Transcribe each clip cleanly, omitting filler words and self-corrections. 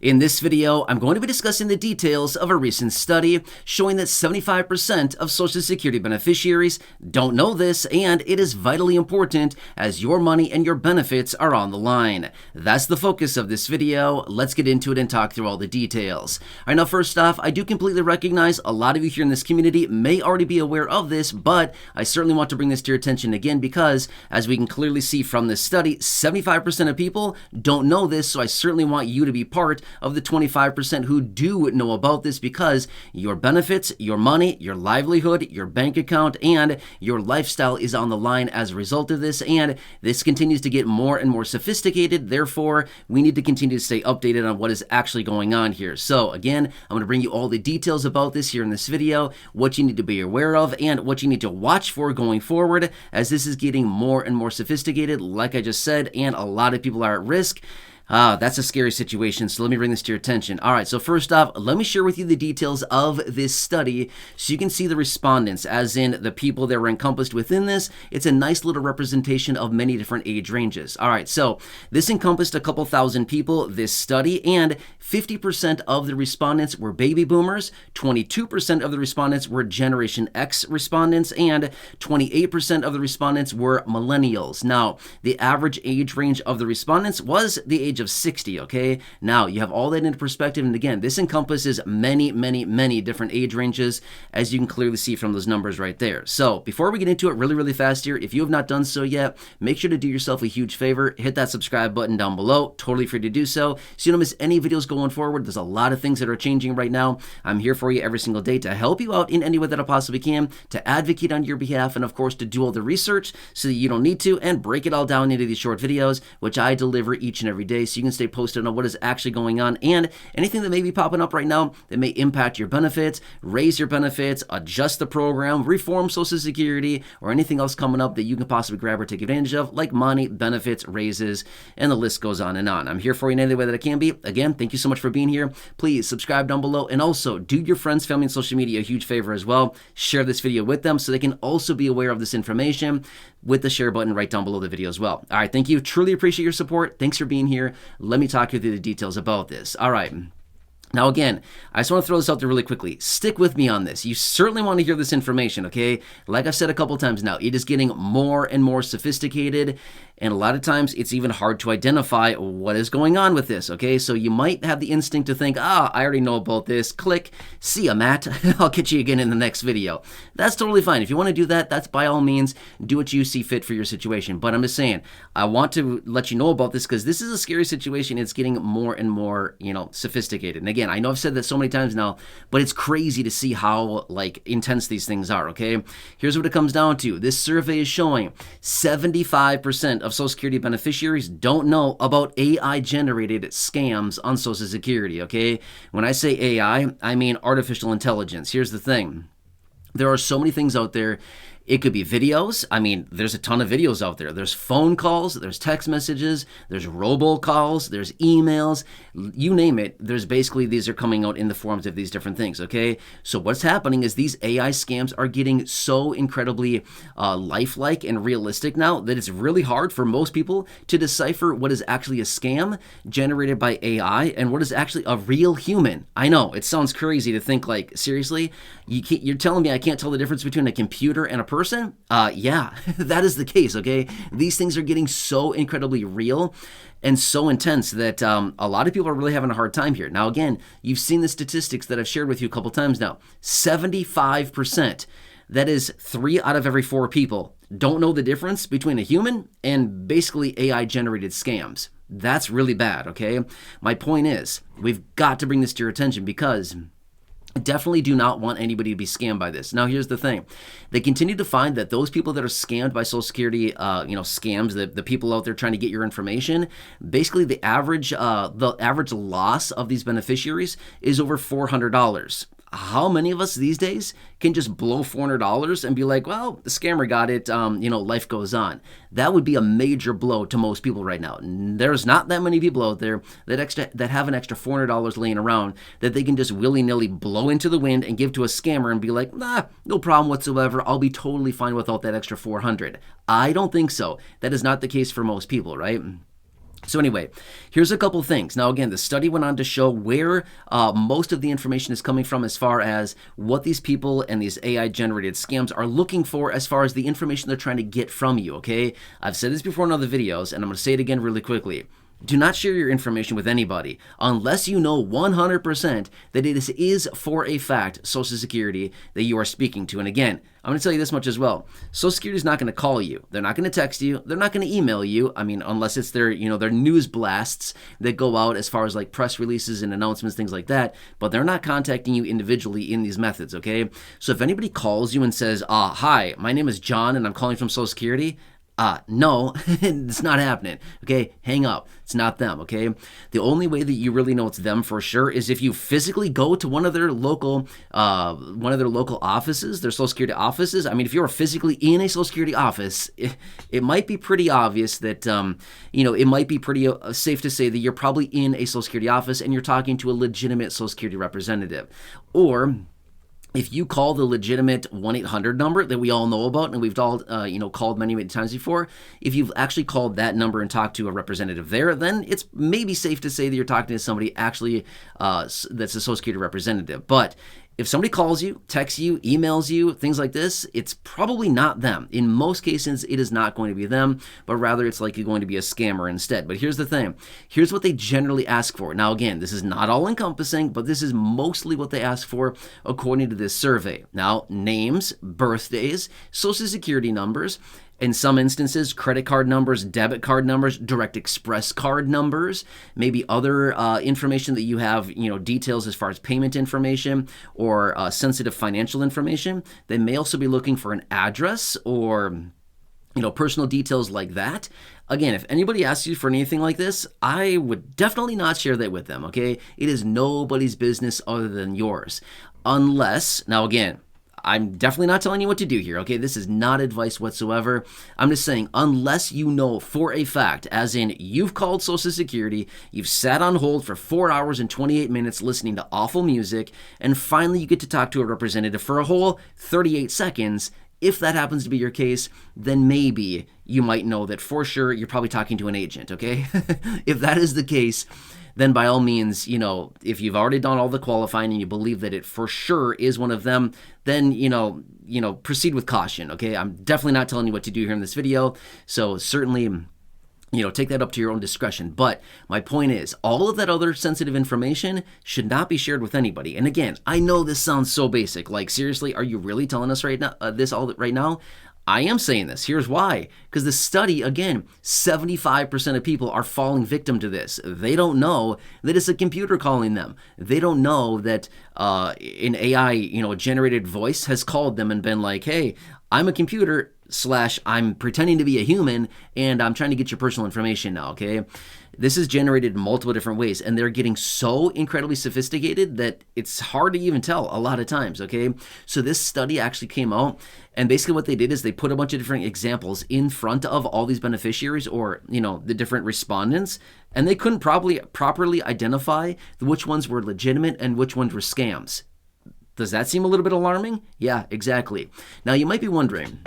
In this video, I'm going to be discussing the details of a recent study showing that 75% of Social Security beneficiaries don't know this, and it is vitally important as your money and your benefits are on the line. That's the focus of this video. Let's get into it and talk through all the details. All right, now first off, I do completely recognize a lot of you here in this community may already be aware of this, but I certainly want to bring this to your attention again because, as we can clearly see from this study, 75% of people don't know this, so I certainly want you to be part of the 25% who do know about this, because your benefits, your money, your livelihood, your bank account, and your lifestyle is on the line as a result of this, and this continues to get more and more sophisticated. Therefore, we need to continue to stay updated on what is actually going on here. So again, I'm going to bring you all the details about this here in this video, what you need to be aware of, and what you need to watch for going forward, as this is getting more and more sophisticated, like I just said, and a lot of people are at risk. That's a scary situation, so let me bring this to your attention. All right, so first off, let me share with you the details of this study so you can see the respondents, as in the people that were encompassed within this. It's a nice little representation of many different age ranges. All right, so this encompassed a couple thousand people, this study, and 50% of the respondents were baby boomers, 22% of the respondents were Generation X respondents, and 28% of the respondents were millennials. Now, the average age range of the respondents was the age of 60, okay? Now, you have all that into perspective, and again, this encompasses many different age ranges, as you can clearly see from those numbers right there. So, before we get into it really fast here, if you have not done so yet, make sure to do yourself a huge favor, hit that subscribe button down below, totally free to do so you don't miss any videos going forward. There's a lot of things that are changing right now. I'm here for you every single day to help you out in any way that I possibly can, to advocate on your behalf, and of course, to do all the research so that you don't need to, and break it all down into these short videos, which I deliver each and every day, so you can stay posted on what is actually going on and anything that may be popping up right now that may impact your benefits, raise your benefits, adjust the program, reform Social Security, or anything else coming up that you can possibly grab or take advantage of, like money, benefits, raises, and the list goes on and on. I'm here for you in any way that I can be. Again, thank you so much for being here. Please subscribe down below, and also do your friends, family, and social media a huge favor as well. Share this video with them so they can also be aware of this information with the share button right down below the video as well. All right, thank you. Truly appreciate your support. Thanks for being here. Let me talk you through the details about this. All right. Now, again, I just want to throw this out there really quickly. Stick with me on this. You certainly want to hear this information, okay? Like I've said a couple times now, it is getting more and more sophisticated, and a lot of times it's even hard to identify what is going on with this, okay? So you might have the instinct to think, I already know about this. Click. See ya, Matt. I'll catch you again in the next video. That's totally fine. If you want to do that, that's by all means, do what you see fit for your situation. But I'm just saying, I want to let you know about this because this is a scary situation. It's getting more and more, sophisticated. And again, I know I've said that so many times now, but it's crazy to see how intense these things are, okay? Here's what it comes down to. This survey is showing 75% of Social Security beneficiaries don't know about AI-generated scams on Social Security, okay? When I say AI, I mean artificial intelligence. Here's the thing. There are so many things out there. It could be videos. I mean, there's a ton of videos out there. There's phone calls, there's text messages, there's robocalls, there's emails, you name it. There's basically, these are coming out in the forms of these different things, okay? So what's happening is these AI scams are getting so incredibly lifelike and realistic now that it's really hard for most people to decipher what is actually a scam generated by AI and what is actually a real human. I know, it sounds crazy to think seriously, you're telling me I can't tell the difference between a computer and a person? Yeah, that is the case, okay? These things are getting so incredibly real and so intense that a lot of people are really having a hard time here. Now, again, you've seen the statistics that I've shared with you a couple times now. 75%, that is 3 out of every 4 people, don't know the difference between a human and basically AI-generated scams. That's really bad, okay? My point is, we've got to bring this to your attention because I definitely do not want anybody to be scammed by this. Now, here's the thing. They continue to find that those people that are scammed by Social Security, scams, the people out there trying to get your information, basically the average loss of these beneficiaries is over $400. How many of us these days can just blow $400 and be like, well, the scammer got it, life goes on? That would be a major blow to most people right now. There's not that many people out there that have an extra $400 laying around that they can just willy-nilly blow into the wind and give to a scammer and be like, no problem whatsoever. I'll be totally fine without that extra $400. I don't think so. That is not the case for most people, right? So anyway, here's a couple things. Now again, the study went on to show where most of the information is coming from as far as what these people and these AI-generated scams are looking for as far as the information they're trying to get from you, okay? I've said this before in other videos, and I'm going to say it again really quickly. Do not share your information with anybody unless you know 100% that it is for a fact Social Security that you are speaking to. And again, I'm going to tell you this much as well. Social Security is not going to call you. They're not going to text you. They're not going to email you. I mean, unless it's their, their news blasts that go out as far as like press releases and announcements, things like that. But they're not contacting you individually in these methods, okay? So if anybody calls you and says, hi, my name is John and I'm calling from Social Security, no, it's not happening, okay? Hang up. It's not them, okay? The only way that you really know it's them for sure is if you physically go to one of their local offices, their Social Security offices. I mean, if you're physically in a Social Security office, it might be pretty obvious that, it might be pretty safe to say that you're probably in a Social Security office and you're talking to a legitimate Social Security representative. Or if you call the legitimate 1-800 number that we all know about and we've all, called many, many times before, if you've actually called that number and talked to a representative there, then it's maybe safe to say that you're talking to somebody actually that's a Social Security representative. But if somebody calls you, texts you, emails you, things like this, it's probably not them. In most cases, it is not going to be them, but rather it's likely going to be a scammer instead. But here's the thing. Here's what they generally ask for. Now, again, this is not all encompassing, but this is mostly what they ask for according to this survey. Now, names, birthdays, Social Security numbers, in some instances, credit card numbers, debit card numbers, direct express card numbers, maybe other information that you have, details as far as payment information or sensitive financial information. They may also be looking for an address or, personal details like that. Again, if anybody asks you for anything like this, I would definitely not share that with them, okay? It is nobody's business other than yours. Unless, now again, I'm definitely not telling you what to do here, okay? This is not advice whatsoever. I'm just saying, unless you know for a fact, as in you've called Social Security, you've sat on hold for 4 hours and 28 minutes listening to awful music, and finally you get to talk to a representative for a whole 38 seconds, if that happens to be your case, then maybe you might know that for sure you're probably talking to an agent, okay? If that is the case, then by all means, if you've already done all the qualifying and you believe that it for sure is one of them, then, proceed with caution, okay? I'm definitely not telling you what to do here in this video, so certainly, take that up to your own discretion. But my point is, all of that other sensitive information should not be shared with anybody. And again, I know this sounds so basic. Like, seriously, are you really telling us right now, right now? I am saying this. Here's why. Because the study, again, 75% of people are falling victim to this. They don't know that it's a computer calling them. They don't know that an AI, generated voice has called them and been like, hey, I'm a computer / I'm pretending to be a human and I'm trying to get your personal information now, okay? This is generated in multiple different ways, and they're getting so incredibly sophisticated that it's hard to even tell a lot of times, okay? So this study actually came out, and basically what they did is they put a bunch of different examples in front of all these beneficiaries or, the different respondents, and they couldn't properly identify which ones were legitimate and which ones were scams. Does that seem a little bit alarming? Yeah, exactly. Now, you might be wondering,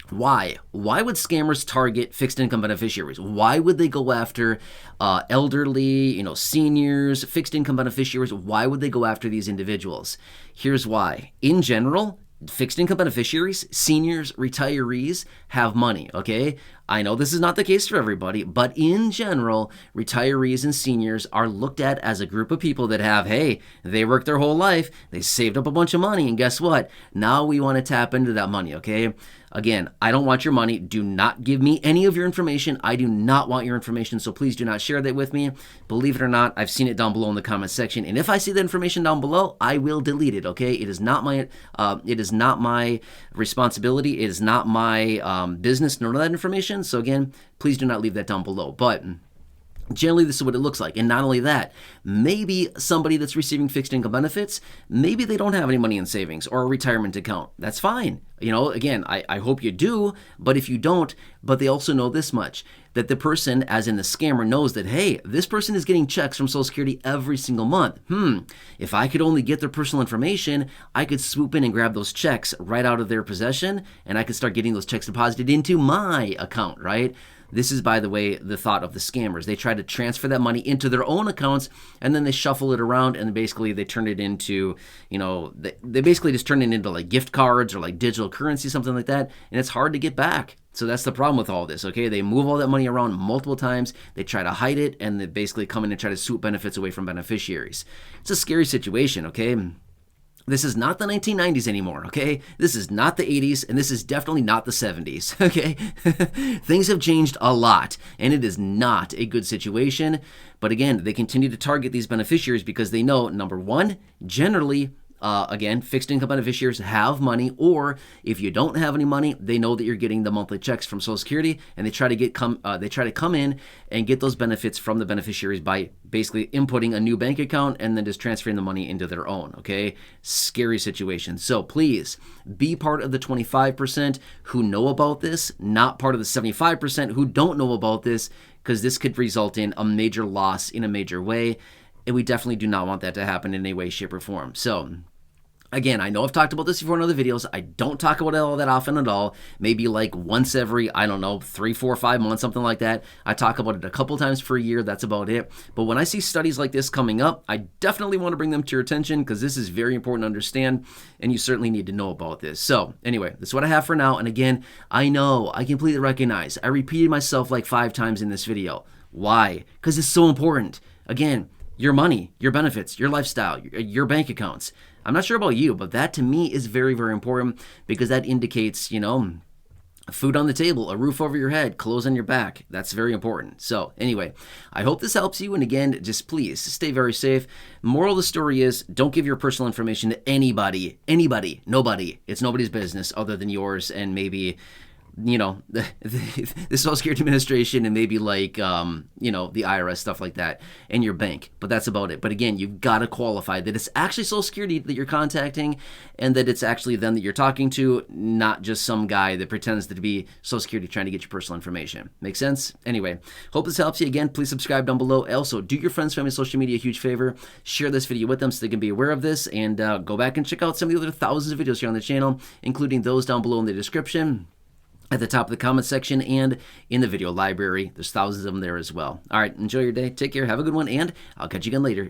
why? Why would scammers target fixed income beneficiaries? Why would they go after elderly, seniors, fixed income beneficiaries? Why would they go after these individuals? Here's why. In general, fixed income beneficiaries, seniors, retirees have money, okay? I know this is not the case for everybody, but in general, retirees and seniors are looked at as a group of people that have, hey, they worked their whole life, they saved up a bunch of money, and guess what? Now we want to tap into that money, okay? Again, I don't want your money. Do not give me any of your information. I do not want your information, so please do not share that with me. Believe it or not, I've seen it down below in the comment section, and if I see that information down below, I will delete it, okay? It is not my responsibility. It is not my business to know that information, so again, please do not leave that down below. But generally, this is what it looks like. And not only that, maybe somebody that's receiving fixed income benefits, maybe they don't have any money in savings or a retirement account. That's fine. Again, I hope you do, but if you don't, but they also know this much, that the person, as in the scammer, knows that, hey, this person is getting checks from Social Security every single month. If I could only get their personal information, I could swoop in and grab those checks right out of their possession, and I could start getting those checks deposited into my account, right? This is, by the way, the thought of the scammers. They try to transfer that money into their own accounts, and then they shuffle it around, and basically they turn it into, they basically just turn it into like gift cards or like digital currency, something like that, and it's hard to get back. So that's the problem with all this, okay? They move all that money around multiple times. They try to hide it, and they basically come in and try to swoop benefits away from beneficiaries. It's a scary situation, okay? This is not the 1990s anymore, okay? This is not the 80s, and this is definitely not the 70s, okay? Things have changed a lot, and it is not a good situation. But again, they continue to target these beneficiaries because they know, number one, generally, again, fixed income beneficiaries have money, or if you don't have any money, they know that you're getting the monthly checks from Social Security, and they try to come in and get those benefits from the beneficiaries by basically inputting a new bank account and then just transferring the money into their own, okay? Scary situation. So please be part of the 25% who know about this, not part of the 75% who don't know about this, because this could result in a major loss in a major way. And we definitely do not want that to happen in any way, shape, or form. So, again, I know I've talked about this before in other videos. I don't talk about it all that often at all. Maybe like once every, 3, 4, 5 months, something like that. I talk about it a couple times per year. That's about it. But when I see studies like this coming up, I definitely want to bring them to your attention because this is very important to understand, and you certainly need to know about this. So, anyway, that's what I have for now. And again, I know, I completely recognize, I repeated myself like 5 times in this video. Why? Because it's so important. Again, your money, your benefits, your lifestyle, your bank accounts. I'm not sure about you, but that to me is very, very important because that indicates, food on the table, a roof over your head, clothes on your back. That's very important. So anyway, I hope this helps you. And again, just please stay very safe. Moral of the story is don't give your personal information to anybody, nobody. It's nobody's business other than yours and maybe the Social Security Administration and maybe like, the IRS, stuff like that, and your bank. But that's about it. But again, you've got to qualify that it's actually Social Security that you're contacting and that it's actually them that you're talking to, not just some guy that pretends to be Social Security trying to get your personal information. Make sense? Anyway, hope this helps you. Again, please subscribe down below. Also, do your friends, family, social media a huge favor. Share this video with them so they can be aware of this, and go back and check out some of the other thousands of videos here on the channel, including those down below in the description, at the top of the comment section, and in the video library. There's thousands of them there as well. All right, enjoy your day. Take care. Have a good one, and I'll catch you again later.